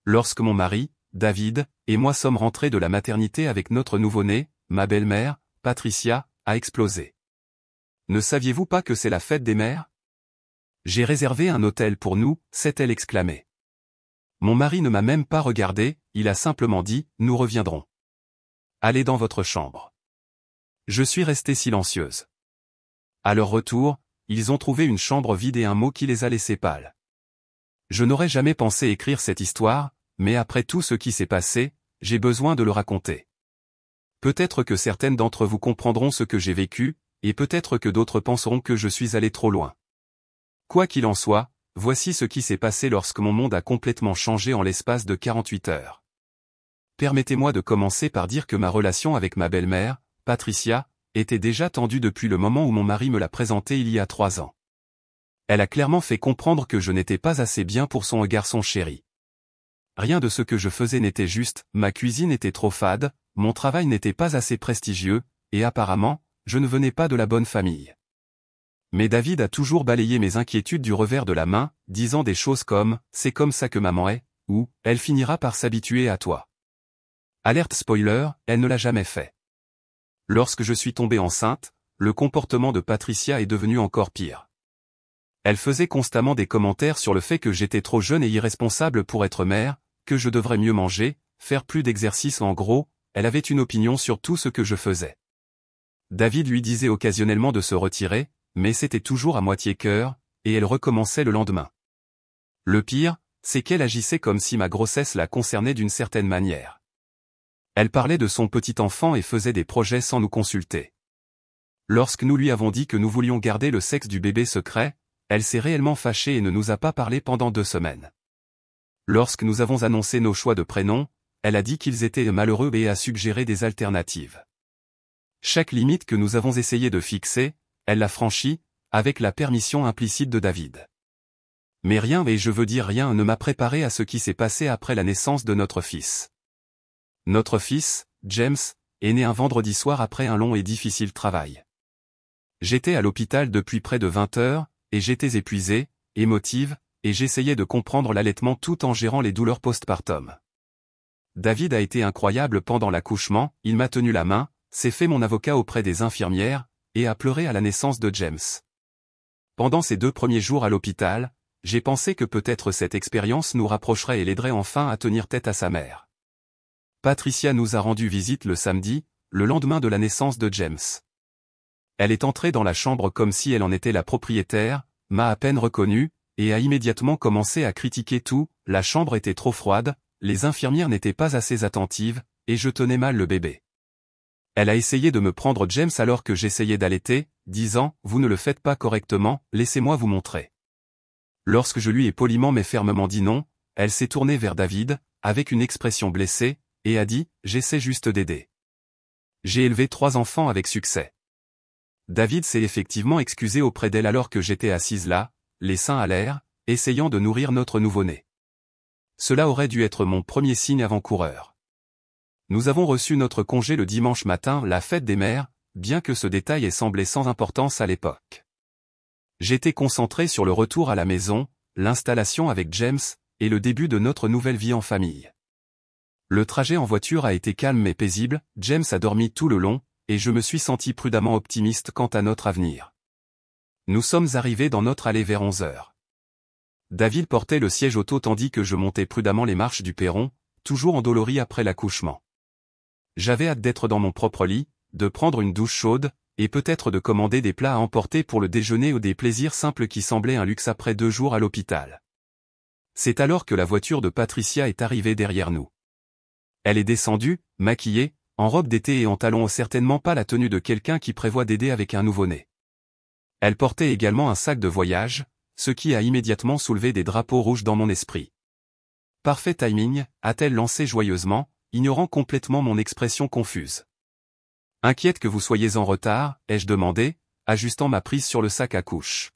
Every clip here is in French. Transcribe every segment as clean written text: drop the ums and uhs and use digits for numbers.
Lorsque mon mari, David, et moi sommes rentrés de la maternité avec notre nouveau-né, ma belle-mère, Patricia, a explosé. Ne saviez-vous pas que c'est la fête des mères? J'ai réservé un hôtel pour nous, s'est-elle exclamée. Mon mari ne m'a même pas regardé, il a simplement dit, nous reviendrons. Allez dans votre chambre. Je suis restée silencieuse. À leur retour, ils ont trouvé une chambre vide et un mot qui les a laissés pâles. Je n'aurais jamais pensé écrire cette histoire, mais après tout ce qui s'est passé, j'ai besoin de le raconter. Peut-être que certaines d'entre vous comprendront ce que j'ai vécu, et peut-être que d'autres penseront que je suis allé trop loin. Quoi qu'il en soit, voici ce qui s'est passé lorsque mon monde a complètement changé en l'espace de 48 heures. Permettez-moi de commencer par dire que ma relation avec ma belle-mère, Patricia, était déjà tendue depuis le moment où mon mari me l'a présentée il y a 3 ans. Elle a clairement fait comprendre que je n'étais pas assez bien pour son garçon chéri. Rien de ce que je faisais n'était juste, ma cuisine était trop fade, mon travail n'était pas assez prestigieux, et apparemment, je ne venais pas de la bonne famille. Mais David a toujours balayé mes inquiétudes du revers de la main, disant des choses comme « c'est comme ça que maman est » ou « elle finira par s'habituer à toi ». Alerte spoiler, elle ne l'a jamais fait. Lorsque je suis tombée enceinte, le comportement de Patricia est devenu encore pire. Elle faisait constamment des commentaires sur le fait que j'étais trop jeune et irresponsable pour être mère, que je devrais mieux manger, faire plus d'exercice en gros, elle avait une opinion sur tout ce que je faisais. David lui disait occasionnellement de se retirer, mais c'était toujours à moitié cœur, et elle recommençait le lendemain. Le pire, c'est qu'elle agissait comme si ma grossesse la concernait d'une certaine manière. Elle parlait de son petit enfant et faisait des projets sans nous consulter. Lorsque nous lui avons dit que nous voulions garder le sexe du bébé secret, elle s'est réellement fâchée et ne nous a pas parlé pendant 2 semaines. Lorsque nous avons annoncé nos choix de prénoms, elle a dit qu'ils étaient malheureux et a suggéré des alternatives. Chaque limite que nous avons essayé de fixer, elle l'a franchie, avec la permission implicite de David. Mais rien, et je veux dire rien, ne m'a préparé à ce qui s'est passé après la naissance de notre fils. Notre fils, James, est né un vendredi soir après un long et difficile travail. J'étais à l'hôpital depuis près de 20 heures, et j'étais épuisée, émotive, et j'essayais de comprendre l'allaitement tout en gérant les douleurs postpartum. David a été incroyable pendant l'accouchement, il m'a tenu la main, s'est fait mon avocat auprès des infirmières, et a pleuré à la naissance de James. Pendant ces 2 premiers jours à l'hôpital, j'ai pensé que peut-être cette expérience nous rapprocherait et l'aiderait enfin à tenir tête à sa mère. Patricia nous a rendu visite le samedi, le lendemain de la naissance de James. Elle est entrée dans la chambre comme si elle en était la propriétaire, m'a à peine reconnue, et a immédiatement commencé à critiquer tout, la chambre était trop froide, les infirmières n'étaient pas assez attentives, et je tenais mal le bébé. Elle a essayé de me prendre James alors que j'essayais d'allaiter, disant « Vous ne le faites pas correctement, laissez-moi vous montrer ». Lorsque je lui ai poliment mais fermement dit non, elle s'est tournée vers David, avec une expression blessée, et a dit « J'essaie juste d'aider ». J'ai élevé 3 enfants avec succès. David s'est effectivement excusé auprès d'elle alors que j'étais assise là, les seins à l'air, essayant de nourrir notre nouveau-né. Cela aurait dû être mon premier signe avant-coureur. Nous avons reçu notre congé le dimanche matin, la fête des mères, bien que ce détail ait semblé sans importance à l'époque. J'étais concentré sur le retour à la maison, l'installation avec James, et le début de notre nouvelle vie en famille. Le trajet en voiture a été calme mais paisible, James a dormi tout le long, et je me suis senti prudemment optimiste quant à notre avenir. Nous sommes arrivés dans notre allée vers 11 heures. David portait le siège auto tandis que je montais prudemment les marches du perron, toujours endolori après l'accouchement. J'avais hâte d'être dans mon propre lit, de prendre une douche chaude, et peut-être de commander des plats à emporter pour le déjeuner ou des plaisirs simples qui semblaient un luxe après 2 jours à l'hôpital. C'est alors que la voiture de Patricia est arrivée derrière nous. Elle est descendue, maquillée, en robe d'été et en talons, certainement pas la tenue de quelqu'un qui prévoit d'aider avec un nouveau-né. Elle portait également un sac de voyage, ce qui a immédiatement soulevé des drapeaux rouges dans mon esprit. Parfait timing, a-t-elle lancé joyeusement, ignorant complètement mon expression confuse. Inquiète que vous soyez en retard, ai-je demandé, ajustant ma prise sur le sac à couches.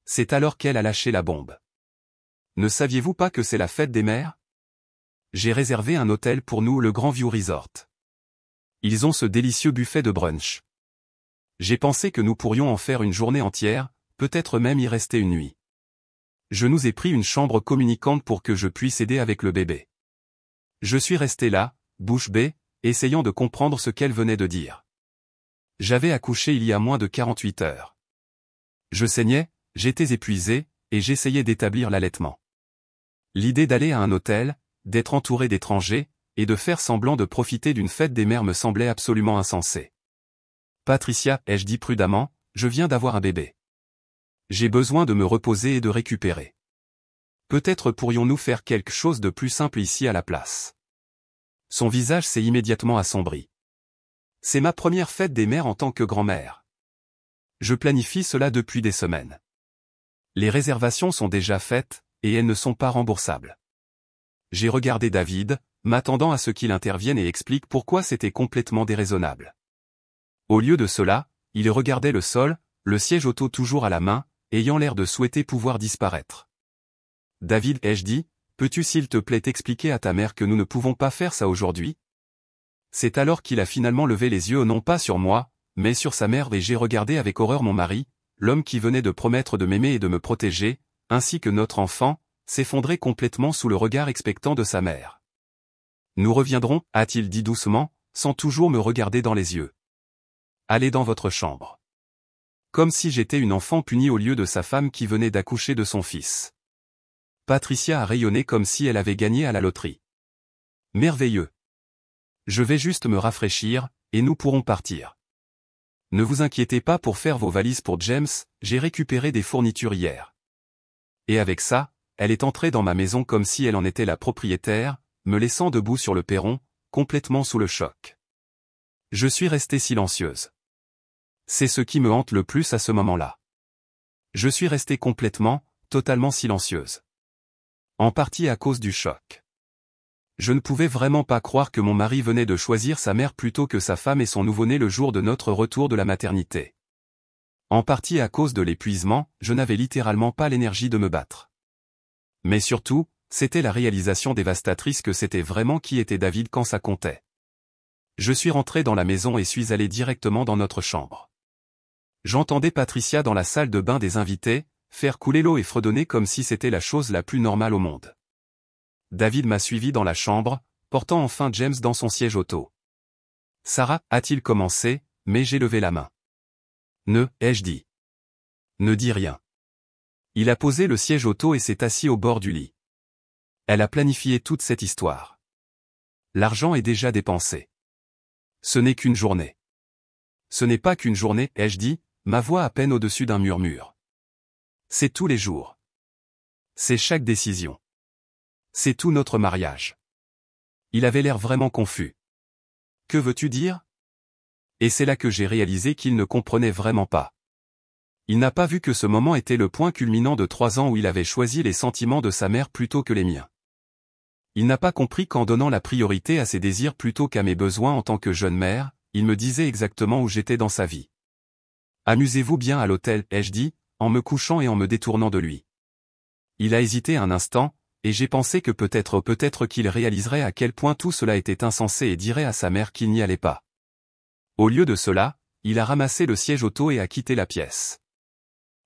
C'est alors qu'elle a lâché la bombe. Ne saviez-vous pas que c'est la fête des mères? J'ai réservé un hôtel pour nous, le Grand View Resort. Ils ont ce délicieux buffet de brunch. J'ai pensé que nous pourrions en faire une journée entière, peut-être même y rester une nuit. Je nous ai pris une chambre communicante pour que je puisse aider avec le bébé. Je suis resté là, bouche bée, essayant de comprendre ce qu'elle venait de dire. J'avais accouché il y a moins de 48 heures. Je saignais, j'étais épuisé, et j'essayais d'établir l'allaitement. L'idée d'aller à un hôtel, d'être entouré d'étrangers, et de faire semblant de profiter d'une fête des mères me semblait absolument insensée. Patricia, ai-je dit prudemment, je viens d'avoir un bébé. J'ai besoin de me reposer et de récupérer. Peut-être pourrions-nous faire quelque chose de plus simple ici à la place. Son visage s'est immédiatement assombri. C'est ma première fête des mères en tant que grand-mère. Je planifie cela depuis des semaines. Les réservations sont déjà faites, et elles ne sont pas remboursables. J'ai regardé David, m'attendant à ce qu'il intervienne et explique pourquoi c'était complètement déraisonnable. Au lieu de cela, il regardait le sol, le siège auto toujours à la main, ayant l'air de souhaiter pouvoir disparaître. David, ai-je dit, peux-tu s'il te plaît expliquer à ta mère que nous ne pouvons pas faire ça aujourd'hui? C'est alors qu'il a finalement levé les yeux non pas sur moi, mais sur sa mère et j'ai regardé avec horreur mon mari, l'homme qui venait de promettre de m'aimer et de me protéger, ainsi que notre enfant, s'effondrer complètement sous le regard expectant de sa mère. Nous reviendrons, a-t-il dit doucement, sans toujours me regarder dans les yeux. Allez dans votre chambre. Comme si j'étais une enfant punie au lieu de sa femme qui venait d'accoucher de son fils. Patricia a rayonné comme si elle avait gagné à la loterie. Merveilleux. Je vais juste me rafraîchir, et nous pourrons partir. Ne vous inquiétez pas pour faire vos valises pour James, j'ai récupéré des fournitures hier. Et avec ça, elle est entrée dans ma maison comme si elle en était la propriétaire, me laissant debout sur le perron, complètement sous le choc. Je suis restée silencieuse. C'est ce qui me hante le plus à ce moment-là. Je suis restée complètement, totalement silencieuse. En partie à cause du choc. Je ne pouvais vraiment pas croire que mon mari venait de choisir sa mère plutôt que sa femme et son nouveau-né le jour de notre retour de la maternité. En partie à cause de l'épuisement, je n'avais littéralement pas l'énergie de me battre. Mais surtout, c'était la réalisation dévastatrice que c'était vraiment qui était David quand ça comptait. Je suis rentré dans la maison et suis allé directement dans notre chambre. J'entendais Patricia dans la salle de bain des invités, faire couler l'eau et fredonner comme si c'était la chose la plus normale au monde. David m'a suivi dans la chambre, portant enfin James dans son siège auto. Sarah, a-t-il commencé, mais j'ai levé la main. Ne, ai-je dit. Ne dis rien. Il a posé le siège auto et s'est assis au bord du lit. Elle a planifié toute cette histoire. L'argent est déjà dépensé. Ce n'est qu'une journée. Ce n'est pas qu'une journée, ai-je dit, ma voix à peine au-dessus d'un murmure. C'est tous les jours. C'est chaque décision. C'est tout notre mariage. Il avait l'air vraiment confus. Que veux-tu dire? Et c'est là que j'ai réalisé qu'il ne comprenait vraiment pas. Il n'a pas vu que ce moment était le point culminant de 3 ans où il avait choisi les sentiments de sa mère plutôt que les miens. Il n'a pas compris qu'en donnant la priorité à ses désirs plutôt qu'à mes besoins en tant que jeune mère, il me disait exactement où j'étais dans sa vie. Amusez-vous bien à l'hôtel, ai-je dit, en me couchant et en me détournant de lui. Il a hésité un instant, et j'ai pensé que peut-être qu'il réaliserait à quel point tout cela était insensé et dirait à sa mère qu'il n'y allait pas. Au lieu de cela, il a ramassé le siège auto et a quitté la pièce.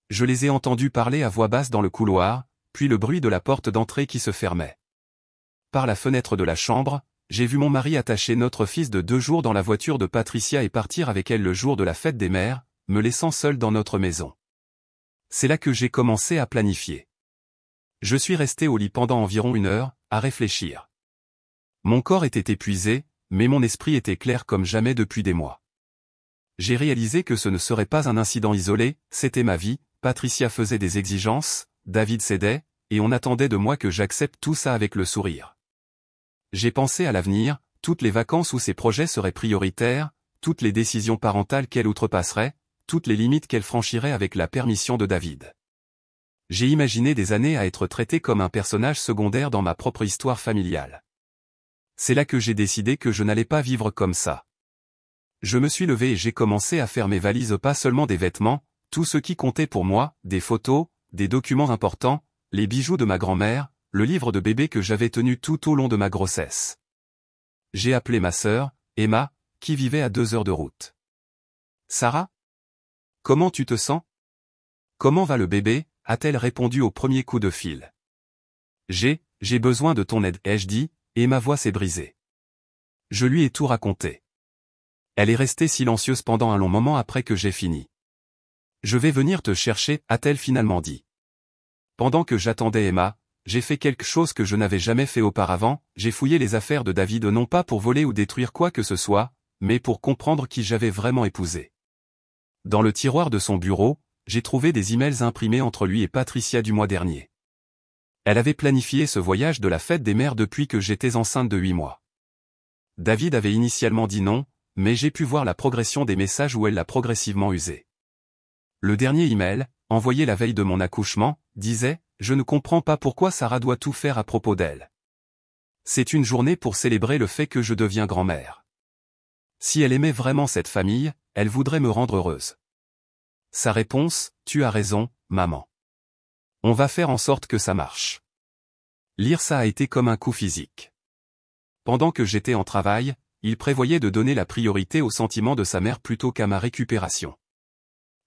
Je les ai entendus parler à voix basse dans le couloir, puis le bruit de la porte d'entrée qui se fermait. Par la fenêtre de la chambre, j'ai vu mon mari attacher notre fils de 2 jours dans la voiture de Patricia et partir avec elle le jour de la fête des mères, me laissant seul dans notre maison. C'est là que j'ai commencé à planifier. Je suis resté au lit pendant environ 1 heure, à réfléchir. Mon corps était épuisé, mais mon esprit était clair comme jamais depuis des mois. J'ai réalisé que ce ne serait pas un incident isolé, c'était ma vie, Patricia faisait des exigences, David cédait, et on attendait de moi que j'accepte tout ça avec le sourire. J'ai pensé à l'avenir, toutes les vacances où ses projets seraient prioritaires, toutes les décisions parentales qu'elle outrepasserait, toutes les limites qu'elle franchirait avec la permission de David. J'ai imaginé des années à être traité comme un personnage secondaire dans ma propre histoire familiale. C'est là que j'ai décidé que je n'allais pas vivre comme ça. Je me suis levé et j'ai commencé à faire mes valises, pas seulement des vêtements, tout ce qui comptait pour moi, des photos, des documents importants, les bijoux de ma grand-mère, le livre de bébé que j'avais tenu tout au long de ma grossesse. J'ai appelé ma sœur, Emma, qui vivait à 2 heures de route. Sarah? Comment tu te sens? Comment va le bébé? a-t-elle répondu au premier coup de fil. J'ai besoin de ton aide, ai-je dit, et ma voix s'est brisée. Je lui ai tout raconté. Elle est restée silencieuse pendant un long moment après que j'ai fini. Je vais venir te chercher, a-t-elle finalement dit. Pendant que j'attendais Emma, j'ai fait quelque chose que je n'avais jamais fait auparavant, j'ai fouillé les affaires de David non pas pour voler ou détruire quoi que ce soit, mais pour comprendre qui j'avais vraiment épousé. Dans le tiroir de son bureau, j'ai trouvé des emails imprimés entre lui et Patricia du mois dernier. Elle avait planifié ce voyage de la fête des mères depuis que j'étais enceinte de 8 mois. David avait initialement dit non, mais j'ai pu voir la progression des messages où elle l'a progressivement usé. Le dernier email, envoyé la veille de mon accouchement, disait « Je ne comprends pas pourquoi Sarah doit tout faire à propos d'elle. C'est une journée pour célébrer le fait que je deviens grand-mère. Si elle aimait vraiment cette famille, elle voudrait me rendre heureuse. » Sa réponse, « Tu as raison, maman. On va faire en sorte que ça marche. » Lire ça a été comme un coup physique. Pendant que j'étais en travail, il prévoyait de donner la priorité aux sentiments de sa mère plutôt qu'à ma récupération.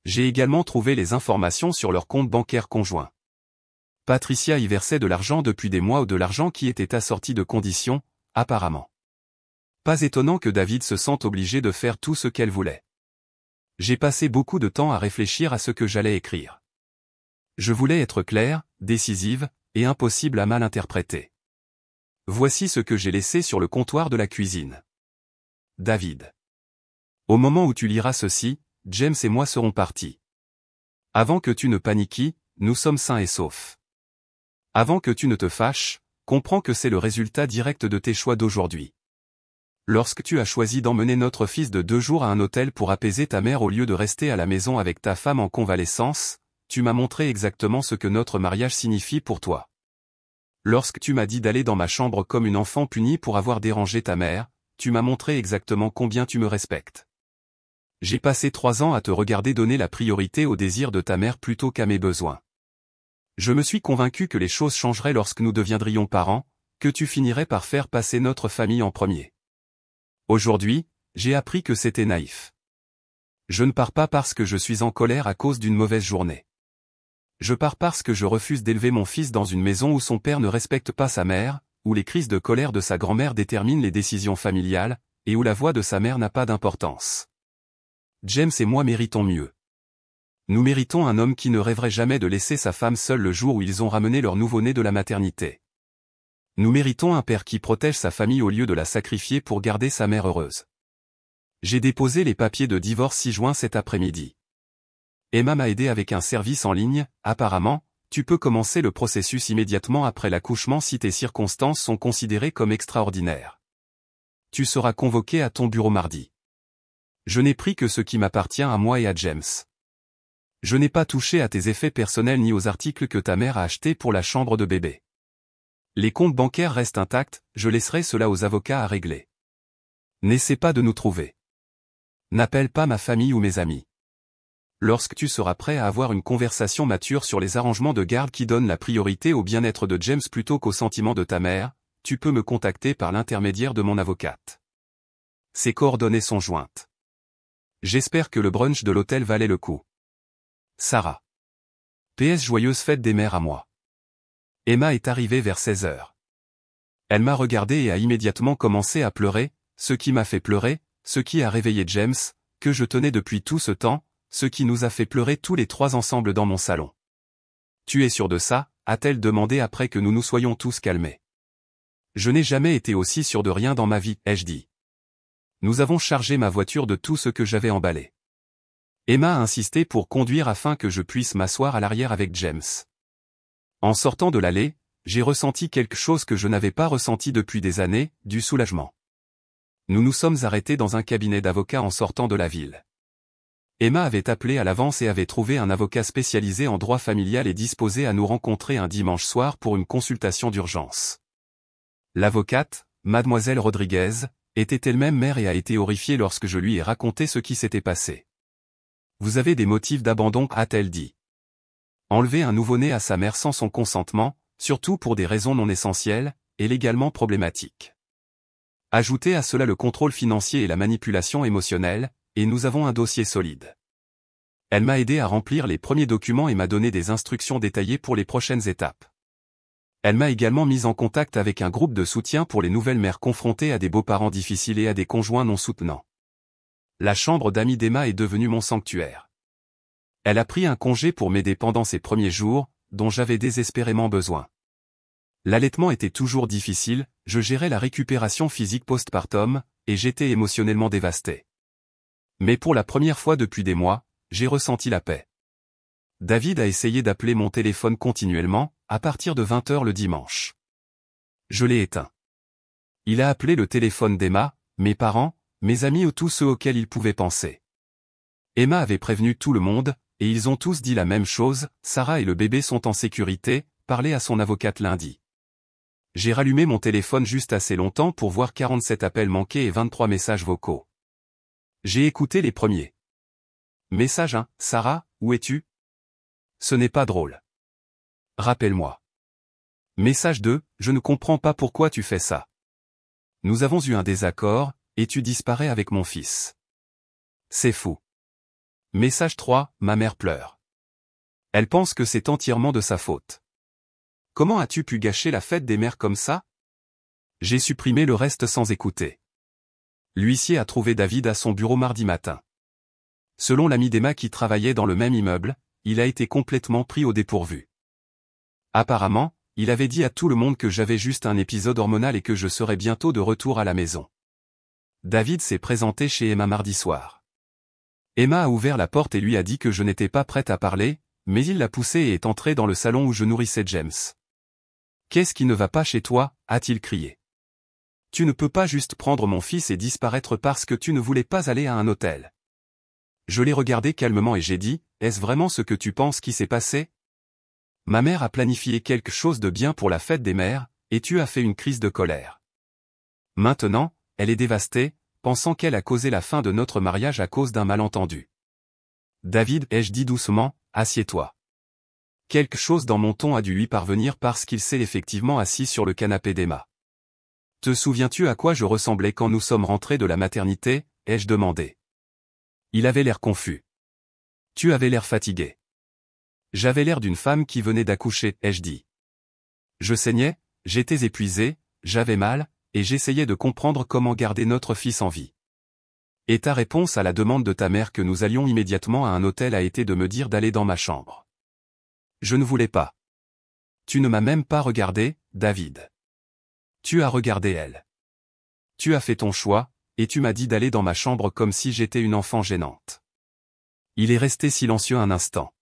J'ai également trouvé les informations sur leur compte bancaire conjoint. Patricia y versait de l'argent depuis des mois ou de l'argent qui était assorti de conditions, apparemment. Pas étonnant que David se sente obligé de faire tout ce qu'elle voulait. J'ai passé beaucoup de temps à réfléchir à ce que j'allais écrire. Je voulais être claire, décisive, et impossible à mal interpréter. Voici ce que j'ai laissé sur le comptoir de la cuisine. David. Au moment où tu liras ceci, James et moi serons partis. Avant que tu ne paniques, nous sommes sains et saufs. Avant que tu ne te fâches, comprends que c'est le résultat direct de tes choix d'aujourd'hui. Lorsque tu as choisi d'emmener notre fils de 2 jours à un hôtel pour apaiser ta mère au lieu de rester à la maison avec ta femme en convalescence, tu m'as montré exactement ce que notre mariage signifie pour toi. Lorsque tu m'as dit d'aller dans ma chambre comme une enfant punie pour avoir dérangé ta mère, tu m'as montré exactement combien tu me respectes. J'ai passé 3 ans à te regarder donner la priorité aux désirs de ta mère plutôt qu'à mes besoins. Je me suis convaincu que les choses changeraient lorsque nous deviendrions parents, que tu finirais par faire passer notre famille en premier. Aujourd'hui, j'ai appris que c'était naïf. Je ne pars pas parce que je suis en colère à cause d'une mauvaise journée. Je pars parce que je refuse d'élever mon fils dans une maison où son père ne respecte pas sa mère, où les crises de colère de sa grand-mère déterminent les décisions familiales, et où la voix de sa mère n'a pas d'importance. James et moi méritons mieux. Nous méritons un homme qui ne rêverait jamais de laisser sa femme seule le jour où ils ont ramené leur nouveau-né de la maternité. Nous méritons un père qui protège sa famille au lieu de la sacrifier pour garder sa mère heureuse. J'ai déposé les papiers de divorce 6 juin cet après-midi. Emma m'a aidé avec un service en ligne, apparemment, tu peux commencer le processus immédiatement après l'accouchement si tes circonstances sont considérées comme extraordinaires. Tu seras convoqué à ton bureau mardi. Je n'ai pris que ce qui m'appartient à moi et à James. Je n'ai pas touché à tes effets personnels ni aux articles que ta mère a achetés pour la chambre de bébé. Les comptes bancaires restent intacts, je laisserai cela aux avocats à régler. N'essaie pas de nous trouver. N'appelle pas ma famille ou mes amis. Lorsque tu seras prêt à avoir une conversation mature sur les arrangements de garde qui donnent la priorité au bien-être de James plutôt qu'aux sentiments de ta mère, tu peux me contacter par l'intermédiaire de mon avocate. Ses coordonnées sont jointes. J'espère que le brunch de l'hôtel valait le coup. Sarah. PS joyeuse fête des mères à moi. Emma est arrivée vers 16h. Elle m'a regardé et a immédiatement commencé à pleurer, ce qui m'a fait pleurer, ce qui a réveillé James, que je tenais depuis tout ce temps, ce qui nous a fait pleurer tous les 3 ensemble dans mon salon. Tu es sûr de ça, a-t-elle demandé après que nous nous soyons tous calmés. Je n'ai jamais été aussi sûr de rien dans ma vie, ai-je dit. Nous avons chargé ma voiture de tout ce que j'avais emballé. Emma a insisté pour conduire afin que je puisse m'asseoir à l'arrière avec James. En sortant de l'allée, j'ai ressenti quelque chose que je n'avais pas ressenti depuis des années, du soulagement. Nous nous sommes arrêtés dans un cabinet d'avocats en sortant de la ville. Emma avait appelé à l'avance et avait trouvé un avocat spécialisé en droit familial et disposé à nous rencontrer un dimanche soir pour une consultation d'urgence. L'avocate, mademoiselle Rodriguez, était elle-même mère et a été horrifiée lorsque je lui ai raconté ce qui s'était passé. Vous avez des motifs d'abandon, a-t-elle dit. Enlever un nouveau-né à sa mère sans son consentement, surtout pour des raisons non essentielles, est légalement problématique. Ajoutez à cela le contrôle financier et la manipulation émotionnelle, et nous avons un dossier solide. Elle m'a aidé à remplir les premiers documents et m'a donné des instructions détaillées pour les prochaines étapes. Elle m'a également mise en contact avec un groupe de soutien pour les nouvelles mères confrontées à des beaux-parents difficiles et à des conjoints non soutenants. La chambre d'amis d'Emma est devenue mon sanctuaire. Elle a pris un congé pour m'aider pendant ces premiers jours, dont j'avais désespérément besoin. L'allaitement était toujours difficile, je gérais la récupération physique postpartum, et j'étais émotionnellement dévasté. Mais pour la première fois depuis des mois, j'ai ressenti la paix. David a essayé d'appeler mon téléphone continuellement, à partir de 20h le dimanche. Je l'ai éteint. Il a appelé le téléphone d'Emma, mes parents, mes amis ou tous ceux auxquels il pouvait penser. Emma avait prévenu tout le monde, et ils ont tous dit la même chose, Sarah et le bébé sont en sécurité, parlez à son avocate lundi. J'ai rallumé mon téléphone juste assez longtemps pour voir 47 appels manqués et 23 messages vocaux. J'ai écouté les premiers. Message 1, Sarah, où es-tu? Ce n'est pas drôle. Rappelle-moi. Message 2, je ne comprends pas pourquoi tu fais ça. Nous avons eu un désaccord, et tu disparais avec mon fils. C'est fou. Message 3, ma mère pleure. Elle pense que c'est entièrement de sa faute. Comment as-tu pu gâcher la fête des mères comme ça? J'ai supprimé le reste sans écouter. L'huissier a trouvé David à son bureau mardi matin. Selon l'ami d'Emma qui travaillait dans le même immeuble, il a été complètement pris au dépourvu. Apparemment, il avait dit à tout le monde que j'avais juste un épisode hormonal et que je serais bientôt de retour à la maison. David s'est présenté chez Emma mardi soir. Emma a ouvert la porte et lui a dit que je n'étais pas prête à parler, mais il l'a poussé et est entré dans le salon où je nourrissais James. « Qu'est-ce qui ne va pas chez toi ?» a-t-il crié. « Tu ne peux pas juste prendre mon fils et disparaître parce que tu ne voulais pas aller à un hôtel. » Je l'ai regardé calmement et j'ai dit, « Est-ce vraiment ce que tu penses qui s'est passé ? Ma mère a planifié quelque chose de bien pour la fête des mères, et tu as fait une crise de colère. Maintenant, elle est dévastée, pensant qu'elle a causé la fin de notre mariage à cause d'un malentendu. » David, ai-je dit doucement, assieds-toi. Quelque chose dans mon ton a dû lui parvenir parce qu'il s'est effectivement assis sur le canapé d'Emma. Te souviens-tu à quoi je ressemblais quand nous sommes rentrés de la maternité, ai-je demandé. Il avait l'air confus. Tu avais l'air fatigué. J'avais l'air d'une femme qui venait d'accoucher, ai-je dit. Je saignais, j'étais épuisé, j'avais mal, et j'essayais de comprendre comment garder notre fils en vie. Et ta réponse à la demande de ta mère que nous allions immédiatement à un hôtel a été de me dire d'aller dans ma chambre. Je ne voulais pas. Tu ne m'as même pas regardé, David. Tu as regardé elle. Tu as fait ton choix, et tu m'as dit d'aller dans ma chambre comme si j'étais une enfant gênante. Il est resté silencieux un instant.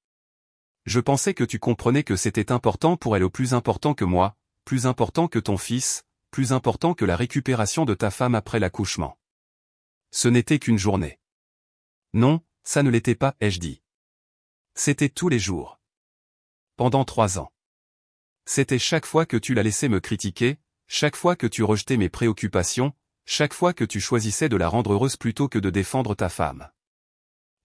Je pensais que tu comprenais que c'était important pour elle au plus important que moi, plus important que ton fils, plus important que la récupération de ta femme après l'accouchement. Ce n'était qu'une journée. Non, ça ne l'était pas, ai-je dit. C'était tous les jours. Pendant 3 ans. C'était chaque fois que tu la laissais me critiquer, chaque fois que tu rejetais mes préoccupations, chaque fois que tu choisissais de la rendre heureuse plutôt que de défendre ta femme.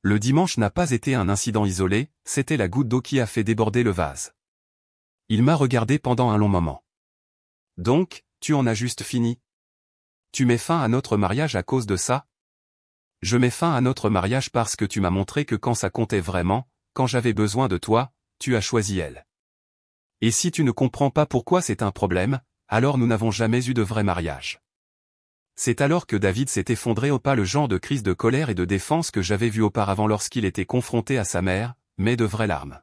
Le dimanche n'a pas été un incident isolé, c'était la goutte d'eau qui a fait déborder le vase. Il m'a regardé pendant un long moment. Donc, tu en as juste fini? Tu mets fin à notre mariage à cause de ça? Je mets fin à notre mariage parce que tu m'as montré que quand ça comptait vraiment, quand j'avais besoin de toi, tu as choisi elle. Et si tu ne comprends pas pourquoi c'est un problème, alors nous n'avons jamais eu de vrai mariage. C'est alors que David s'est effondré au pas, le genre de crise de colère et de défense que j'avais vu auparavant lorsqu'il était confronté à sa mère, mais de vraies larmes.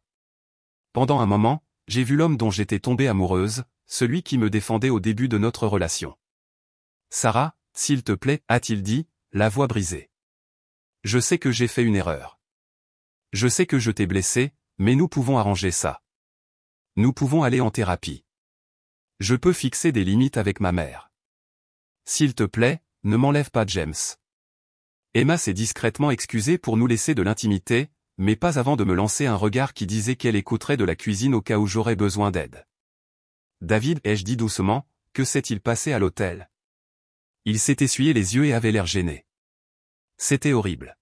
Pendant un moment, j'ai vu l'homme dont j'étais tombée amoureuse, celui qui me défendait au début de notre relation. Sarah, s'il te plaît, a-t-il dit, la voix brisée. Je sais que j'ai fait une erreur. Je sais que je t'ai blessé, mais nous pouvons arranger ça. Nous pouvons aller en thérapie. Je peux fixer des limites avec ma mère. S'il te plaît, ne m'enlève pas James. Emma s'est discrètement excusée pour nous laisser de l'intimité, mais pas avant de me lancer un regard qui disait qu'elle écouterait de la cuisine au cas où j'aurais besoin d'aide. David, ai-je dit doucement, que s'est-il passé à l'hôtel? Il s'est essuyé les yeux et avait l'air gêné. C'était horrible.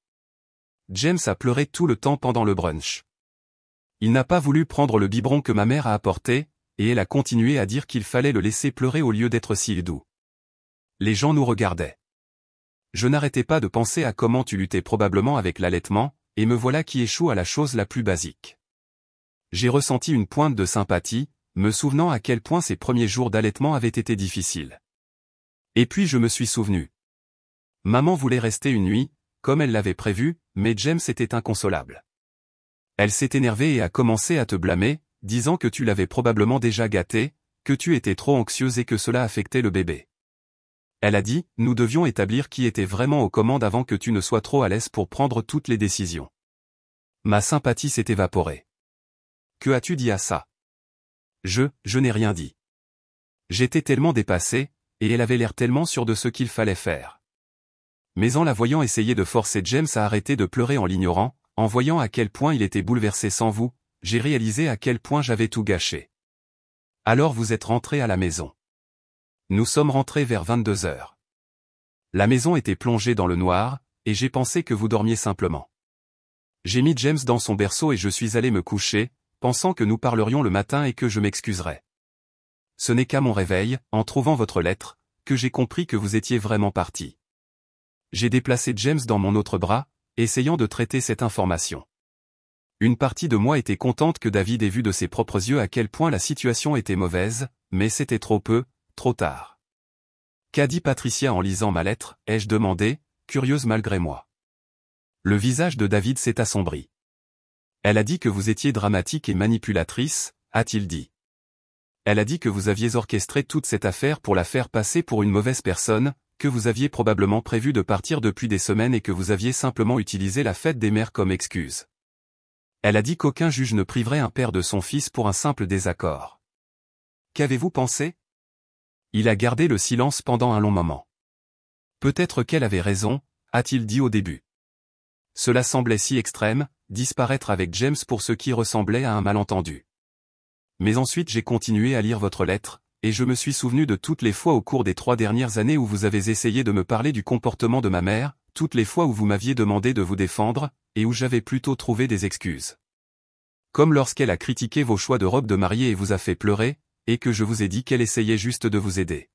James a pleuré tout le temps pendant le brunch. Il n'a pas voulu prendre le biberon que ma mère a apporté, et elle a continué à dire qu'il fallait le laisser pleurer au lieu d'être si doux. Les gens nous regardaient. Je n'arrêtais pas de penser à comment tu luttais probablement avec l'allaitement, et me voilà qui échoue à la chose la plus basique. J'ai ressenti une pointe de sympathie, me souvenant à quel point ces premiers jours d'allaitement avaient été difficiles. Et puis je me suis souvenu. Maman voulait rester une nuit, comme elle l'avait prévu, mais James était inconsolable. Elle s'est énervée et a commencé à te blâmer, disant que tu l'avais probablement déjà gâté, que tu étais trop anxieuse et que cela affectait le bébé. Elle a dit, nous devions établir qui était vraiment aux commandes avant que tu ne sois trop à l'aise pour prendre toutes les décisions. Ma sympathie s'est évaporée. Que as-tu dit à ça? Je n'ai rien dit. J'étais tellement dépassé, et elle avait l'air tellement sûre de ce qu'il fallait faire. Mais en la voyant essayer de forcer James à arrêter de pleurer en l'ignorant, en voyant à quel point il était bouleversé sans vous, j'ai réalisé à quel point j'avais tout gâché. Alors vous êtes rentré à la maison. Nous sommes rentrés vers 22 heures. La maison était plongée dans le noir, et j'ai pensé que vous dormiez simplement. J'ai mis James dans son berceau et je suis allé me coucher, pensant que nous parlerions le matin et que je m'excuserais. Ce n'est qu'à mon réveil, en trouvant votre lettre, que j'ai compris que vous étiez vraiment parti. J'ai déplacé James dans mon autre bras, essayant de traiter cette information. Une partie de moi était contente que David ait vu de ses propres yeux à quel point la situation était mauvaise, mais c'était trop peu, trop tard. Qu'a dit Patricia en lisant ma lettre, ai-je demandé, curieuse malgré moi. Le visage de David s'est assombri. Elle a dit que vous étiez dramatique et manipulatrice, a-t-il dit. Elle a dit que vous aviez orchestré toute cette affaire pour la faire passer pour une mauvaise personne, que vous aviez probablement prévu de partir depuis des semaines et que vous aviez simplement utilisé la fête des mères comme excuse. Elle a dit qu'aucun juge ne priverait un père de son fils pour un simple désaccord. Qu'avez-vous pensé? Il a gardé le silence pendant un long moment. Peut-être qu'elle avait raison, a-t-il dit au début. Cela semblait si extrême, disparaître avec James pour ce qui ressemblait à un malentendu. Mais ensuite j'ai continué à lire votre lettre, et je me suis souvenu de toutes les fois au cours des 3 dernières années où vous avez essayé de me parler du comportement de ma mère, toutes les fois où vous m'aviez demandé de vous défendre, et où j'avais plutôt trouvé des excuses. Comme lorsqu'elle a critiqué vos choix de robe de mariée et vous a fait pleurer, et que je vous ai dit qu'elle essayait juste de vous aider.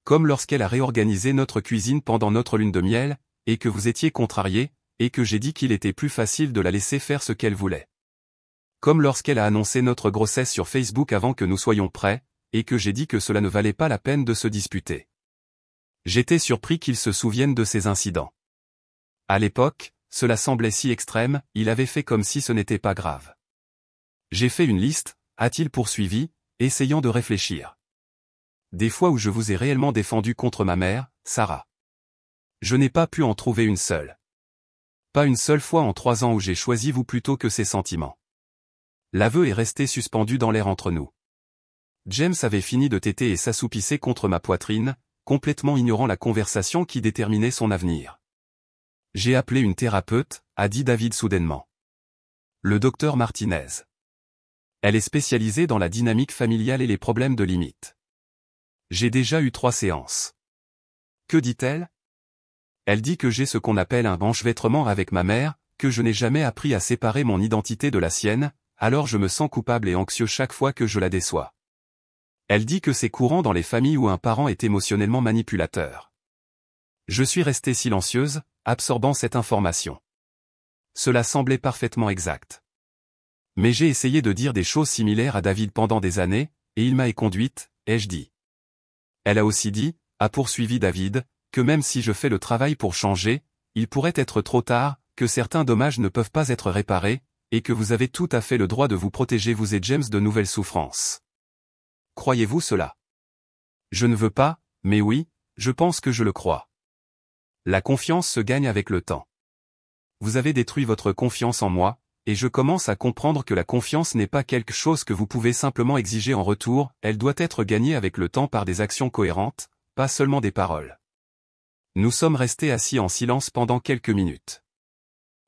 Comme lorsqu'elle a réorganisé notre cuisine pendant notre lune de miel, et que vous étiez contrarié, et que j'ai dit qu'il était plus facile de la laisser faire ce qu'elle voulait. Comme lorsqu'elle a annoncé notre grossesse sur Facebook avant que nous soyons prêts, et que j'ai dit que cela ne valait pas la peine de se disputer. J'étais surpris qu'il se souvienne de ces incidents. À l'époque, cela semblait si extrême, il avait fait comme si ce n'était pas grave. J'ai fait une liste, a-t-il poursuivi, essayant de réfléchir. Des fois où je vous ai réellement défendu contre ma mère, Sarah. Je n'ai pas pu en trouver une seule. Pas une seule fois en 3 ans où j'ai choisi vous plutôt que ses sentiments. L'aveu est resté suspendu dans l'air entre nous. James avait fini de téter et s'assoupissait contre ma poitrine, complètement ignorant la conversation qui déterminait son avenir. J'ai appelé une thérapeute, a dit David soudainement. Le docteur Martinez. Elle est spécialisée dans la dynamique familiale et les problèmes de limite. J'ai déjà eu 3 séances. Que dit-elle? Elle dit que j'ai ce qu'on appelle un enchevêtrement avec ma mère, que je n'ai jamais appris à séparer mon identité de la sienne, alors je me sens coupable et anxieux chaque fois que je la déçois. Elle dit que c'est courant dans les familles où un parent est émotionnellement manipulateur. Je suis restée silencieuse, absorbant cette information. Cela semblait parfaitement exact. Mais j'ai essayé de dire des choses similaires à David pendant des années, et il m'a éconduite, ai-je dit. Elle a aussi dit, a poursuivi David, que même si je fais le travail pour changer, il pourrait être trop tard, que certains dommages ne peuvent pas être réparés, et que vous avez tout à fait le droit de vous protéger vous et James de nouvelles souffrances. Croyez-vous cela? Je ne veux pas, mais oui, je pense que je le crois. La confiance se gagne avec le temps. Vous avez détruit votre confiance en moi, et je commence à comprendre que la confiance n'est pas quelque chose que vous pouvez simplement exiger en retour, elle doit être gagnée avec le temps par des actions cohérentes, pas seulement des paroles. Nous sommes restés assis en silence pendant quelques minutes.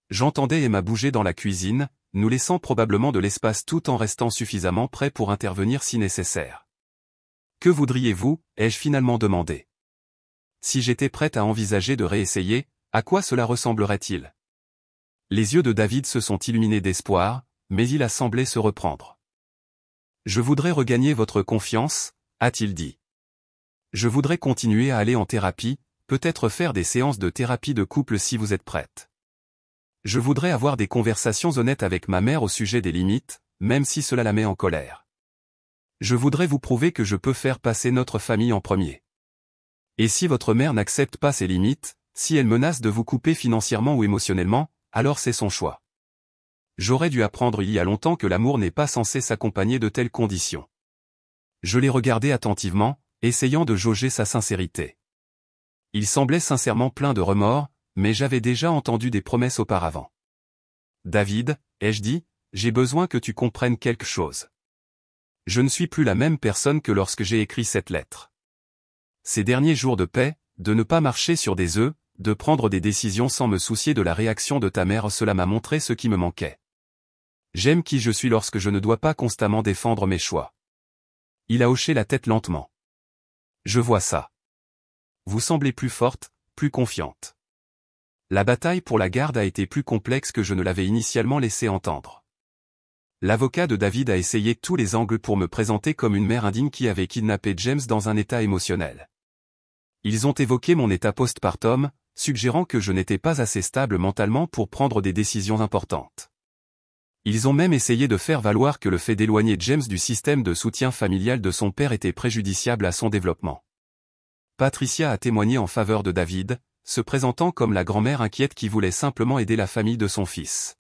J'entendais Emma bouger dans la cuisine, nous laissant probablement de l'espace tout en restant suffisamment prêt pour intervenir si nécessaire. Que voudriez-vous, ai-je finalement demandé. Si j'étais prête à envisager de réessayer, à quoi cela ressemblerait-il? Les yeux de David se sont illuminés d'espoir, mais il a semblé se reprendre. Je voudrais regagner votre confiance, a-t-il dit. Je voudrais continuer à aller en thérapie, peut-être faire des séances de thérapie de couple si vous êtes prête. Je voudrais avoir des conversations honnêtes avec ma mère au sujet des limites, même si cela la met en colère. Je voudrais vous prouver que je peux faire passer notre famille en premier. Et si votre mère n'accepte pas ces limites, si elle menace de vous couper financièrement ou émotionnellement, alors c'est son choix. J'aurais dû apprendre il y a longtemps que l'amour n'est pas censé s'accompagner de telles conditions. Je l'ai regardé attentivement, essayant de jauger sa sincérité. Il semblait sincèrement plein de remords, mais j'avais déjà entendu des promesses auparavant. David, ai-je dit, j'ai besoin que tu comprennes quelque chose. Je ne suis plus la même personne que lorsque j'ai écrit cette lettre. Ces derniers jours de paix, de ne pas marcher sur des œufs, de prendre des décisions sans me soucier de la réaction de ta mère, cela m'a montré ce qui me manquait. J'aime qui je suis lorsque je ne dois pas constamment défendre mes choix. Il a hoché la tête lentement. Je vois ça. Vous semblez plus forte, plus confiante. La bataille pour la garde a été plus complexe que je ne l'avais initialement laissé entendre. L'avocat de David a essayé tous les angles pour me présenter comme une mère indigne qui avait kidnappé James dans un état émotionnel. Ils ont évoqué mon état postpartum, suggérant que je n'étais pas assez stable mentalement pour prendre des décisions importantes. Ils ont même essayé de faire valoir que le fait d'éloigner James du système de soutien familial de son père était préjudiciable à son développement. Patricia a témoigné en faveur de David, se présentant comme la grand-mère inquiète qui voulait simplement aider la famille de son fils.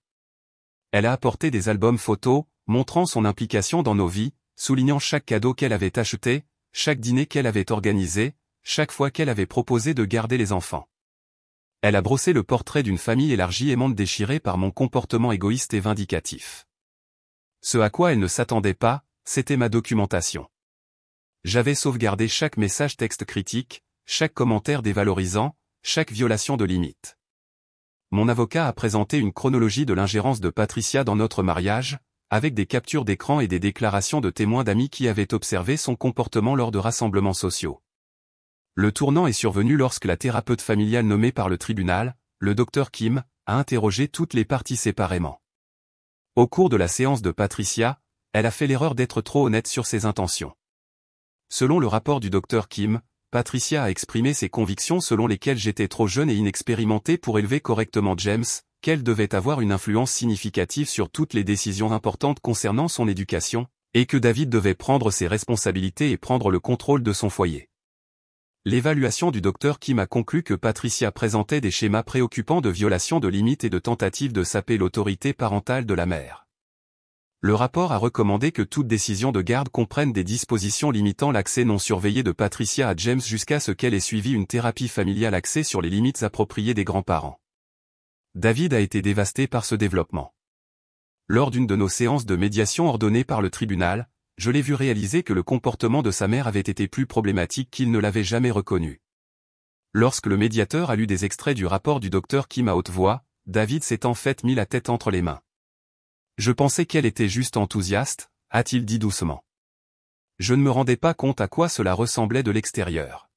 Elle a apporté des albums photos, montrant son implication dans nos vies, soulignant chaque cadeau qu'elle avait acheté, chaque dîner qu'elle avait organisé, chaque fois qu'elle avait proposé de garder les enfants. Elle a brossé le portrait d'une famille élargie aimante déchirée par mon comportement égoïste et vindicatif. Ce à quoi elle ne s'attendait pas, c'était ma documentation. J'avais sauvegardé chaque message texte critique, chaque commentaire dévalorisant, chaque violation de limite. Mon avocat a présenté une chronologie de l'ingérence de Patricia dans notre mariage, avec des captures d'écran et des déclarations de témoins d'amis qui avaient observé son comportement lors de rassemblements sociaux. Le tournant est survenu lorsque la thérapeute familiale nommée par le tribunal, le Dr Kim, a interrogé toutes les parties séparément. Au cours de la séance de Patricia, elle a fait l'erreur d'être trop honnête sur ses intentions. Selon le rapport du Dr Kim, Patricia a exprimé ses convictions selon lesquelles j'étais trop jeune et inexpérimenté pour élever correctement James, qu'elle devait avoir une influence significative sur toutes les décisions importantes concernant son éducation, et que David devait prendre ses responsabilités et prendre le contrôle de son foyer. L'évaluation du docteur Kim a conclu que Patricia présentait des schémas préoccupants de violation de limites et de tentatives de saper l'autorité parentale de la mère. Le rapport a recommandé que toute décision de garde comprenne des dispositions limitant l'accès non surveillé de Patricia à James jusqu'à ce qu'elle ait suivi une thérapie familiale axée sur les limites appropriées des grands-parents. David a été dévasté par ce développement. Lors d'une de nos séances de médiation ordonnées par le tribunal, je l'ai vu réaliser que le comportement de sa mère avait été plus problématique qu'il ne l'avait jamais reconnu. Lorsque le médiateur a lu des extraits du rapport du docteur Kim à haute voix, David s'est en fait mis la tête entre les mains. Je pensais qu'elle était juste enthousiaste, a-t-il dit doucement. Je ne me rendais pas compte à quoi cela ressemblait de l'extérieur.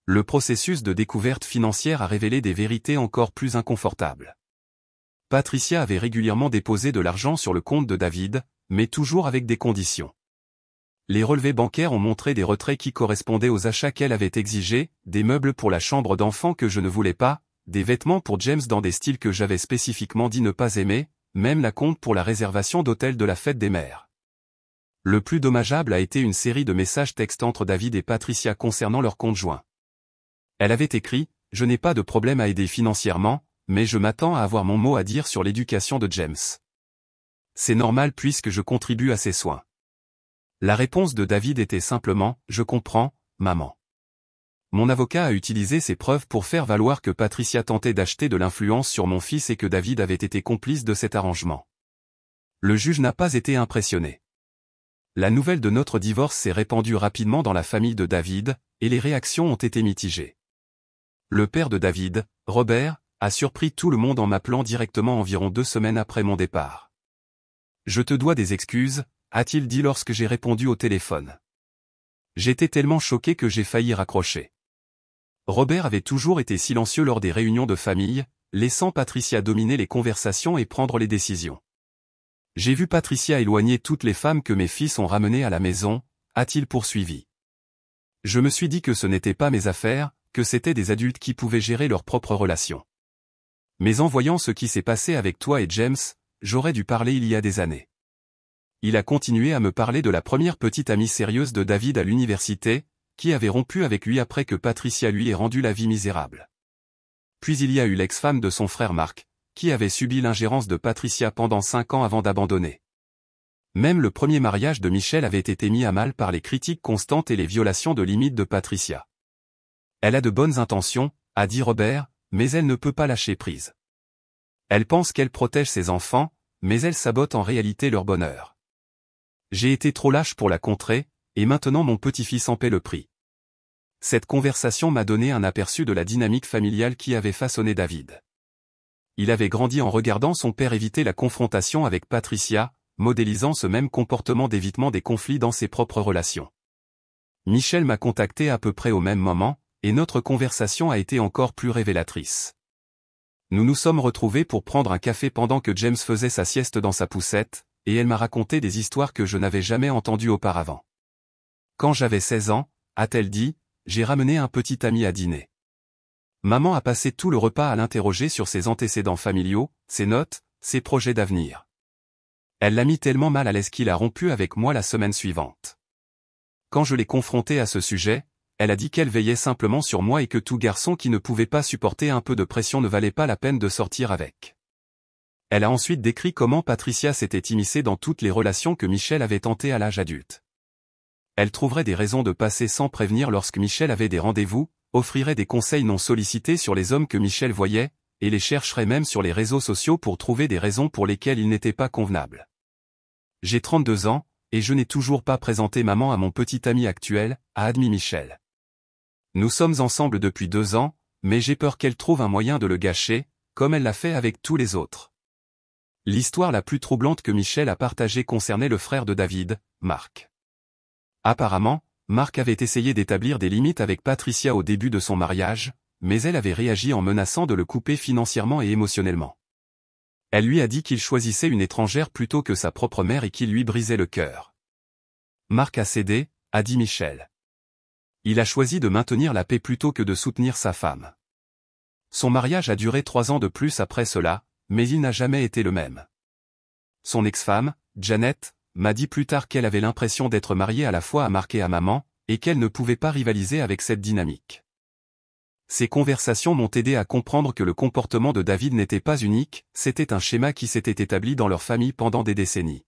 Le processus de découverte financière a révélé des vérités encore plus inconfortables. Patricia avait régulièrement déposé de l'argent sur le compte de David, mais toujours avec des conditions. Les relevés bancaires ont montré des retraits qui correspondaient aux achats qu'elle avait exigés, des meubles pour la chambre d'enfant que je ne voulais pas, des vêtements pour James dans des styles que j'avais spécifiquement dit ne pas aimer, même la compte pour la réservation d'hôtel de la fête des mères. Le plus dommageable a été une série de messages textes entre David et Patricia concernant leur compte joint. Elle avait écrit « Je n'ai pas de problème à aider financièrement, mais je m'attends à avoir mon mot à dire sur l'éducation de James. C'est normal puisque je contribue à ses soins. » La réponse de David était simplement « Je comprends, maman. » Mon avocat a utilisé ces preuves pour faire valoir que Patricia tentait d'acheter de l'influence sur mon fils et que David avait été complice de cet arrangement. Le juge n'a pas été impressionné. La nouvelle de notre divorce s'est répandue rapidement dans la famille de David, et les réactions ont été mitigées. Le père de David, Robert, a surpris tout le monde en m'appelant directement environ 2 semaines après mon départ. « Je te dois des excuses », a-t-il dit lorsque j'ai répondu au téléphone. J'étais tellement choqué que j'ai failli raccrocher. Robert avait toujours été silencieux lors des réunions de famille, laissant Patricia dominer les conversations et prendre les décisions. J'ai vu Patricia éloigner toutes les femmes que mes fils ont ramenées à la maison, a-t-il poursuivi. Je me suis dit que ce n'était pas mes affaires, que c'était des adultes qui pouvaient gérer leurs propres relations. Mais en voyant ce qui s'est passé avec toi et James, j'aurais dû parler il y a des années. Il a continué à me parler de la première petite amie sérieuse de David à l'université, qui avait rompu avec lui après que Patricia lui ait rendu la vie misérable. Puis il y a eu l'ex-femme de son frère Mark, qui avait subi l'ingérence de Patricia pendant 5 ans avant d'abandonner. Même le premier mariage de Michel avait été mis à mal par les critiques constantes et les violations de limites de Patricia. Elle a de bonnes intentions, a dit Robert, mais elle ne peut pas lâcher prise. Elle pense qu'elle protège ses enfants, mais elle sabote en réalité leur bonheur. J'ai été trop lâche pour la contrer, et maintenant mon petit-fils en paie le prix. Cette conversation m'a donné un aperçu de la dynamique familiale qui avait façonné David. Il avait grandi en regardant son père éviter la confrontation avec Patricia, modélisant ce même comportement d'évitement des conflits dans ses propres relations. Michel m'a contacté à peu près au même moment, et notre conversation a été encore plus révélatrice. Nous nous sommes retrouvés pour prendre un café pendant que James faisait sa sieste dans sa poussette, et elle m'a raconté des histoires que je n'avais jamais entendues auparavant. Quand j'avais 16 ans, a-t-elle dit, j'ai ramené un petit ami à dîner. Maman a passé tout le repas à l'interroger sur ses antécédents familiaux, ses notes, ses projets d'avenir. Elle l'a mis tellement mal à l'aise qu'il a rompu avec moi la semaine suivante. Quand je l'ai confrontée à ce sujet, elle a dit qu'elle veillait simplement sur moi et que tout garçon qui ne pouvait pas supporter un peu de pression ne valait pas la peine de sortir avec. Elle a ensuite décrit comment Patricia s'était immiscée dans toutes les relations que Michel avait tentées à l'âge adulte. Elle trouverait des raisons de passer sans prévenir lorsque Michel avait des rendez-vous, offrirait des conseils non sollicités sur les hommes que Michel voyait, et les chercherait même sur les réseaux sociaux pour trouver des raisons pour lesquelles ils n'étaient pas convenables. J'ai 32 ans, et je n'ai toujours pas présenté maman à mon petit ami actuel, a admis Michel. Nous sommes ensemble depuis 2 ans, mais j'ai peur qu'elle trouve un moyen de le gâcher, comme elle l'a fait avec tous les autres. L'histoire la plus troublante que Michel a partagée concernait le frère de David, Mark. Apparemment, Mark avait essayé d'établir des limites avec Patricia au début de son mariage, mais elle avait réagi en menaçant de le couper financièrement et émotionnellement. Elle lui a dit qu'il choisissait une étrangère plutôt que sa propre mère et qu'il lui brisait le cœur. Mark a cédé, a dit Michel. Il a choisi de maintenir la paix plutôt que de soutenir sa femme. Son mariage a duré 3 ans de plus après cela, mais il n'a jamais été le même. Son ex-femme, Janet, m'a dit plus tard qu'elle avait l'impression d'être mariée à la fois à Mark et à maman, et qu'elle ne pouvait pas rivaliser avec cette dynamique. Ces conversations m'ont aidé à comprendre que le comportement de David n'était pas unique, c'était un schéma qui s'était établi dans leur famille pendant des décennies.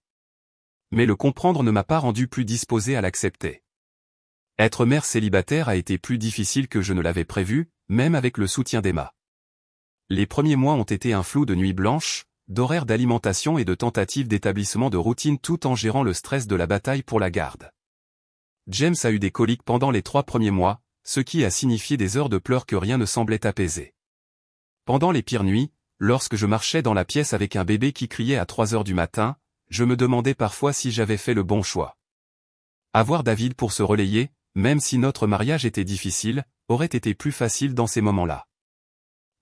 Mais le comprendre ne m'a pas rendu plus disposé à l'accepter. Être mère célibataire a été plus difficile que je ne l'avais prévu, même avec le soutien d'Emma. Les premiers mois ont été un flou de nuits blanches, d'horaires d'alimentation et de tentatives d'établissement de routine tout en gérant le stress de la bataille pour la garde. James a eu des coliques pendant les 3 premiers mois, ce qui a signifié des heures de pleurs que rien ne semblait apaiser. Pendant les pires nuits, lorsque je marchais dans la pièce avec un bébé qui criait à 3 heures du matin, je me demandais parfois si j'avais fait le bon choix. Avoir David pour se relayer, même si notre mariage était difficile, aurait été plus facile dans ces moments-là.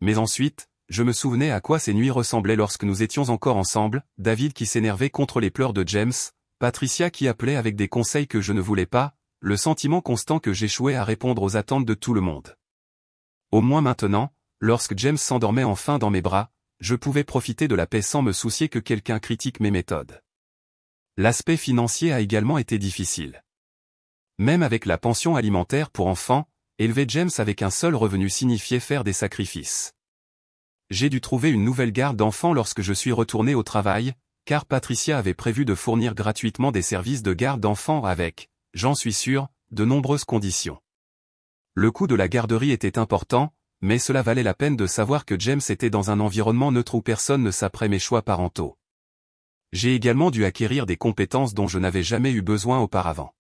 Mais ensuite, je me souvenais à quoi ces nuits ressemblaient lorsque nous étions encore ensemble, David qui s'énervait contre les pleurs de James, Patricia qui appelait avec des conseils que je ne voulais pas, le sentiment constant que j'échouais à répondre aux attentes de tout le monde. Au moins maintenant, lorsque James s'endormait enfin dans mes bras, je pouvais profiter de la paix sans me soucier que quelqu'un critique mes méthodes. L'aspect financier a également été difficile. Même avec la pension alimentaire pour enfants, élever James avec un seul revenu signifiait faire des sacrifices. J'ai dû trouver une nouvelle garde d'enfants lorsque je suis retourné au travail, car Patricia avait prévu de fournir gratuitement des services de garde d'enfants avec, j'en suis sûr, de nombreuses conditions. Le coût de la garderie était important, mais cela valait la peine de savoir que James était dans un environnement neutre où personne ne saperait mes choix parentaux. J'ai également dû acquérir des compétences dont je n'avais jamais eu besoin auparavant.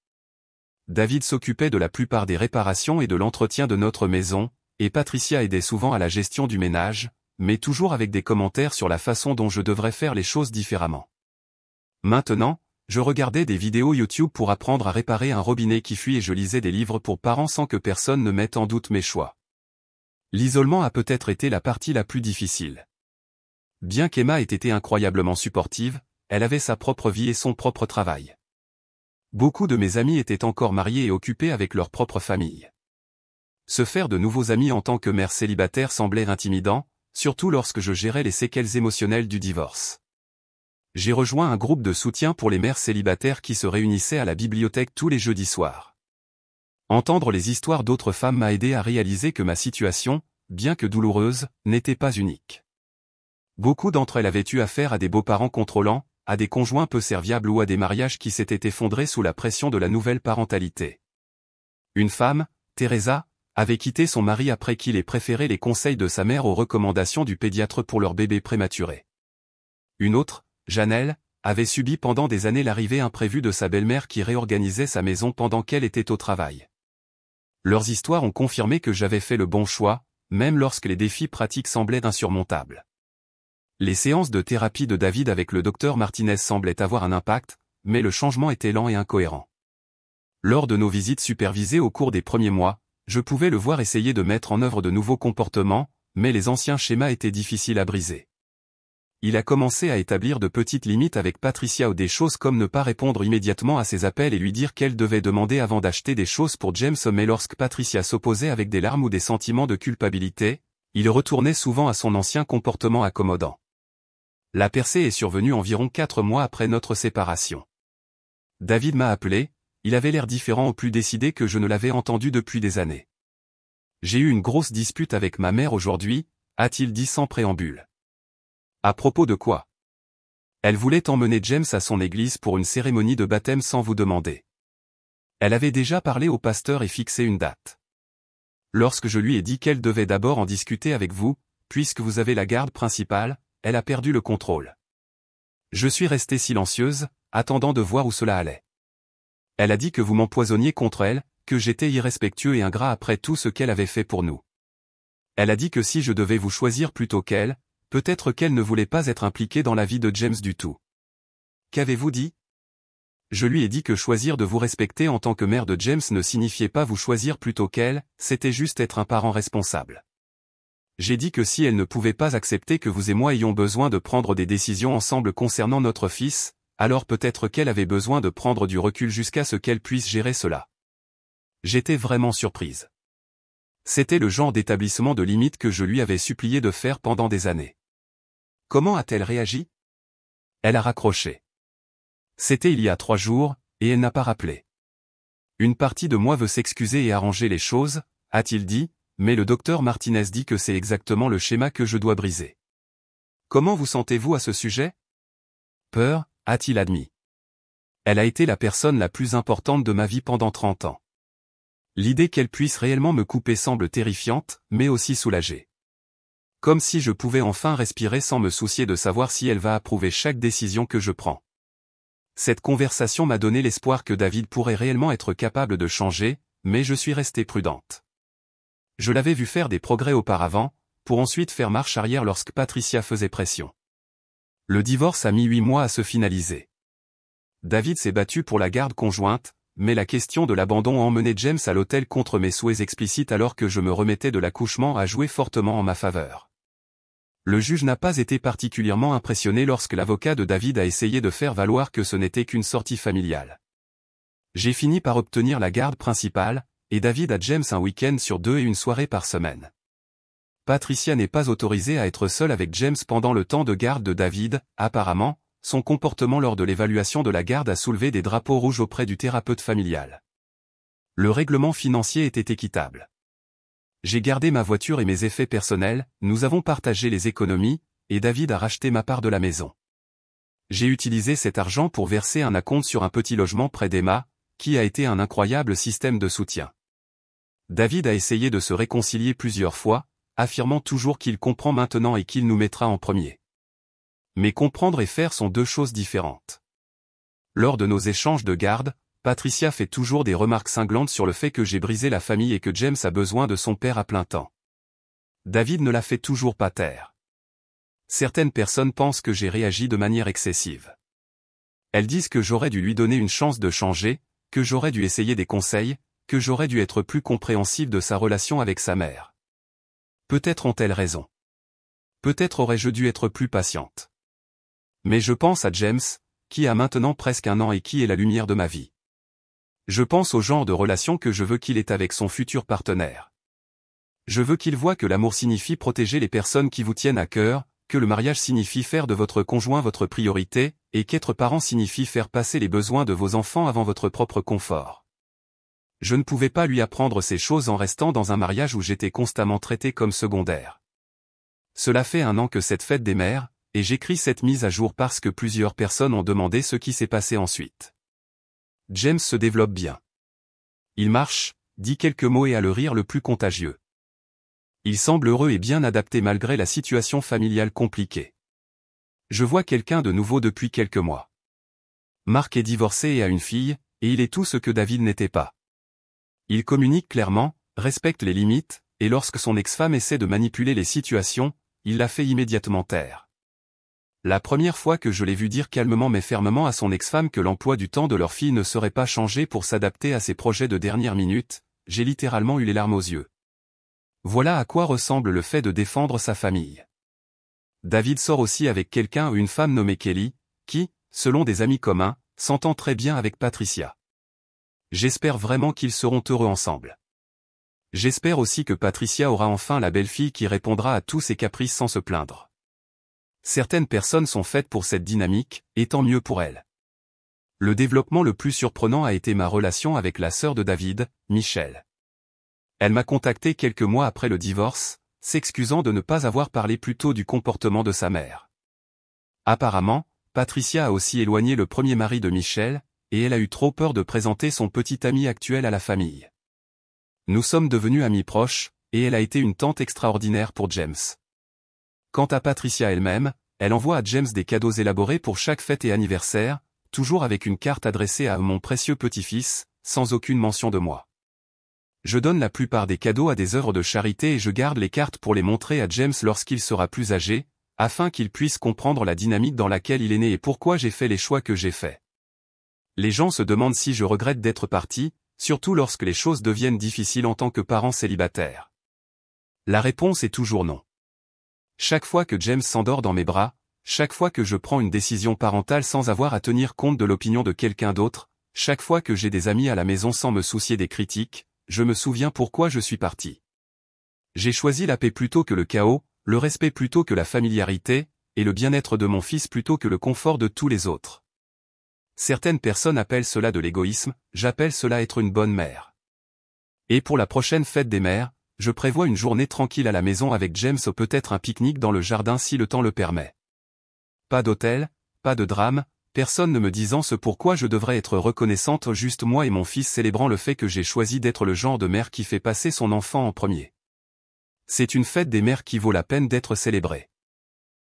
David s'occupait de la plupart des réparations et de l'entretien de notre maison, et Patricia aidait souvent à la gestion du ménage, mais toujours avec des commentaires sur la façon dont je devrais faire les choses différemment. Maintenant, je regardais des vidéos YouTube pour apprendre à réparer un robinet qui fuit et je lisais des livres pour parents sans que personne ne mette en doute mes choix. L'isolement a peut-être été la partie la plus difficile. Bien qu'Emma ait été incroyablement supportive, elle avait sa propre vie et son propre travail. Beaucoup de mes amis étaient encore mariés et occupés avec leur propre famille. Se faire de nouveaux amis en tant que mère célibataire semblait intimidant, surtout lorsque je gérais les séquelles émotionnelles du divorce. J'ai rejoint un groupe de soutien pour les mères célibataires qui se réunissaient à la bibliothèque tous les jeudis soirs. Entendre les histoires d'autres femmes m'a aidé à réaliser que ma situation, bien que douloureuse, n'était pas unique. Beaucoup d'entre elles avaient eu affaire à des beaux-parents contrôlants, à des conjoints peu serviables ou à des mariages qui s'étaient effondrés sous la pression de la nouvelle parentalité. Une femme, Teresa, avait quitté son mari après qu'il ait préféré les conseils de sa mère aux recommandations du pédiatre pour leur bébé prématuré. Une autre, Janelle, avait subi pendant des années l'arrivée imprévue de sa belle-mère qui réorganisait sa maison pendant qu'elle était au travail. Leurs histoires ont confirmé que j'avais fait le bon choix, même lorsque les défis pratiques semblaient insurmontables. Les séances de thérapie de David avec le docteur Martinez semblaient avoir un impact, mais le changement était lent et incohérent. Lors de nos visites supervisées au cours des premiers mois, je pouvais le voir essayer de mettre en œuvre de nouveaux comportements, mais les anciens schémas étaient difficiles à briser. Il a commencé à établir de petites limites avec Patricia ou des choses comme ne pas répondre immédiatement à ses appels et lui dire qu'elle devait demander avant d'acheter des choses pour James, mais lorsque Patricia s'opposait avec des larmes ou des sentiments de culpabilité, il retournait souvent à son ancien comportement accommodant. La percée est survenue environ 4 mois après notre séparation. David m'a appelé, il avait l'air différent ou plus décidé que je ne l'avais entendu depuis des années. J'ai eu une grosse dispute avec ma mère aujourd'hui, a-t-il dit sans préambule. À propos de quoi? Elle voulait emmener James à son église pour une cérémonie de baptême sans vous demander. Elle avait déjà parlé au pasteur et fixé une date. Lorsque je lui ai dit qu'elle devait d'abord en discuter avec vous, puisque vous avez la garde principale, elle a perdu le contrôle. Je suis restée silencieuse, attendant de voir où cela allait. Elle a dit que vous m'empoisonniez contre elle, que j'étais irrespectueux et ingrat après tout ce qu'elle avait fait pour nous. Elle a dit que si je devais vous choisir plutôt qu'elle, peut-être qu'elle ne voulait pas être impliquée dans la vie de James du tout. Qu'avez-vous dit? Je lui ai dit que choisir de vous respecter en tant que mère de James ne signifiait pas vous choisir plutôt qu'elle, c'était juste être un parent responsable. J'ai dit que si elle ne pouvait pas accepter que vous et moi ayons besoin de prendre des décisions ensemble concernant notre fils, alors peut-être qu'elle avait besoin de prendre du recul jusqu'à ce qu'elle puisse gérer cela. J'étais vraiment surprise. C'était le genre d'établissement de limites que je lui avais supplié de faire pendant des années. Comment a-t-elle réagi? Elle a raccroché. C'était il y a 3 jours, et elle n'a pas rappelé. Une partie de moi veut s'excuser et arranger les choses, a-t-il dit, mais le docteur Martinez dit que c'est exactement le schéma que je dois briser. Comment vous sentez-vous à ce sujet? Peur, a-t-il admis. Elle a été la personne la plus importante de ma vie pendant 30 ans. L'idée qu'elle puisse réellement me couper semble terrifiante, mais aussi soulagée. Comme si je pouvais enfin respirer sans me soucier de savoir si elle va approuver chaque décision que je prends. Cette conversation m'a donné l'espoir que David pourrait réellement être capable de changer, mais je suis restée prudente. Je l'avais vu faire des progrès auparavant, pour ensuite faire marche arrière lorsque Patricia faisait pression. Le divorce a mis 8 mois à se finaliser. David s'est battu pour la garde conjointe, mais la question de l'abandon a emmené James à l'hôtel contre mes souhaits explicites alors que je me remettais de l'accouchement a joué fortement en ma faveur. Le juge n'a pas été particulièrement impressionné lorsque l'avocat de David a essayé de faire valoir que ce n'était qu'une sortie familiale. J'ai fini par obtenir la garde principale, et David a James un week-end sur 2 et une soirée par semaine. Patricia n'est pas autorisée à être seule avec James pendant le temps de garde de David, apparemment, son comportement lors de l'évaluation de la garde a soulevé des drapeaux rouges auprès du thérapeute familial. Le règlement financier était équitable. J'ai gardé ma voiture et mes effets personnels, nous avons partagé les économies, et David a racheté ma part de la maison. J'ai utilisé cet argent pour verser un acompte sur un petit logement près d'Emma, qui a été un incroyable système de soutien. David a essayé de se réconcilier plusieurs fois, affirmant toujours qu'il comprend maintenant et qu'il nous mettra en premier. Mais comprendre et faire sont 2 choses différentes. Lors de nos échanges de garde, Patricia fait toujours des remarques cinglantes sur le fait que j'ai brisé la famille et que James a besoin de son père à plein temps. David ne la fait toujours pas taire. Certaines personnes pensent que j'ai réagi de manière excessive. Elles disent que j'aurais dû lui donner une chance de changer, que j'aurais dû essayer des conseils, que j'aurais dû être plus compréhensive de sa relation avec sa mère. Peut-être ont-elles raison. Peut-être aurais-je dû être plus patiente. Mais je pense à James, qui a maintenant presque 1 an et qui est la lumière de ma vie. Je pense au genre de relation que je veux qu'il ait avec son futur partenaire. Je veux qu'ils voient que l'amour signifie protéger les personnes qui vous tiennent à cœur, que le mariage signifie faire de votre conjoint votre priorité, et qu'être parent signifie faire passer les besoins de vos enfants avant votre propre confort. Je ne pouvais pas lui apprendre ces choses en restant dans un mariage où j'étais constamment traité comme secondaire. Cela fait 1 an que cette fête des mères, et j'écris cette mise à jour parce que plusieurs personnes ont demandé ce qui s'est passé ensuite. James se développe bien. Il marche, dit quelques mots et a le rire le plus contagieux. Il semble heureux et bien adapté malgré la situation familiale compliquée. Je vois quelqu'un de nouveau depuis quelques mois. Mark est divorcé et a une fille, et il est tout ce que David n'était pas. Il communique clairement, respecte les limites, et lorsque son ex-femme essaie de manipuler les situations, il la fait immédiatement taire. La première fois que je l'ai vu dire calmement mais fermement à son ex-femme que l'emploi du temps de leur fille ne serait pas changé pour s'adapter à ses projets de dernière minute, j'ai littéralement eu les larmes aux yeux. Voilà à quoi ressemble le fait de défendre sa famille. David sort aussi avec quelqu'un ou une femme nommée Kelly, qui, selon des amis communs, s'entend très bien avec Patricia. J'espère vraiment qu'ils seront heureux ensemble. J'espère aussi que Patricia aura enfin la belle-fille qui répondra à tous ses caprices sans se plaindre. Certaines personnes sont faites pour cette dynamique, et tant mieux pour elles. Le développement le plus surprenant a été ma relation avec la sœur de David, Michelle. Elle m'a contacté quelques mois après le divorce, s'excusant de ne pas avoir parlé plus tôt du comportement de sa mère. Apparemment, Patricia a aussi éloigné le premier mari de Michelle, et elle a eu trop peur de présenter son petit ami actuel à la famille. Nous sommes devenus amis proches, et elle a été une tante extraordinaire pour James. Quant à Patricia elle-même, elle envoie à James des cadeaux élaborés pour chaque fête et anniversaire, toujours avec une carte adressée à mon précieux petit-fils, sans aucune mention de moi. Je donne la plupart des cadeaux à des œuvres de charité et je garde les cartes pour les montrer à James lorsqu'il sera plus âgé, afin qu'il puisse comprendre la dynamique dans laquelle il est né et pourquoi j'ai fait les choix que j'ai faits. Les gens se demandent si je regrette d'être parti, surtout lorsque les choses deviennent difficiles en tant que parent célibataire. La réponse est toujours non. Chaque fois que James s'endort dans mes bras, chaque fois que je prends une décision parentale sans avoir à tenir compte de l'opinion de quelqu'un d'autre, chaque fois que j'ai des amis à la maison sans me soucier des critiques, je me souviens pourquoi je suis parti. J'ai choisi la paix plutôt que le chaos, le respect plutôt que la familiarité, et le bien-être de mon fils plutôt que le confort de tous les autres. Certaines personnes appellent cela de l'égoïsme, j'appelle cela être une bonne mère. Et pour la prochaine fête des mères, je prévois une journée tranquille à la maison avec James ou peut-être un pique-nique dans le jardin si le temps le permet. Pas d'hôtel, pas de drame, personne ne me disant ce pourquoi je devrais être reconnaissante, juste moi et mon fils célébrant le fait que j'ai choisi d'être le genre de mère qui fait passer son enfant en premier. C'est une fête des mères qui vaut la peine d'être célébrée.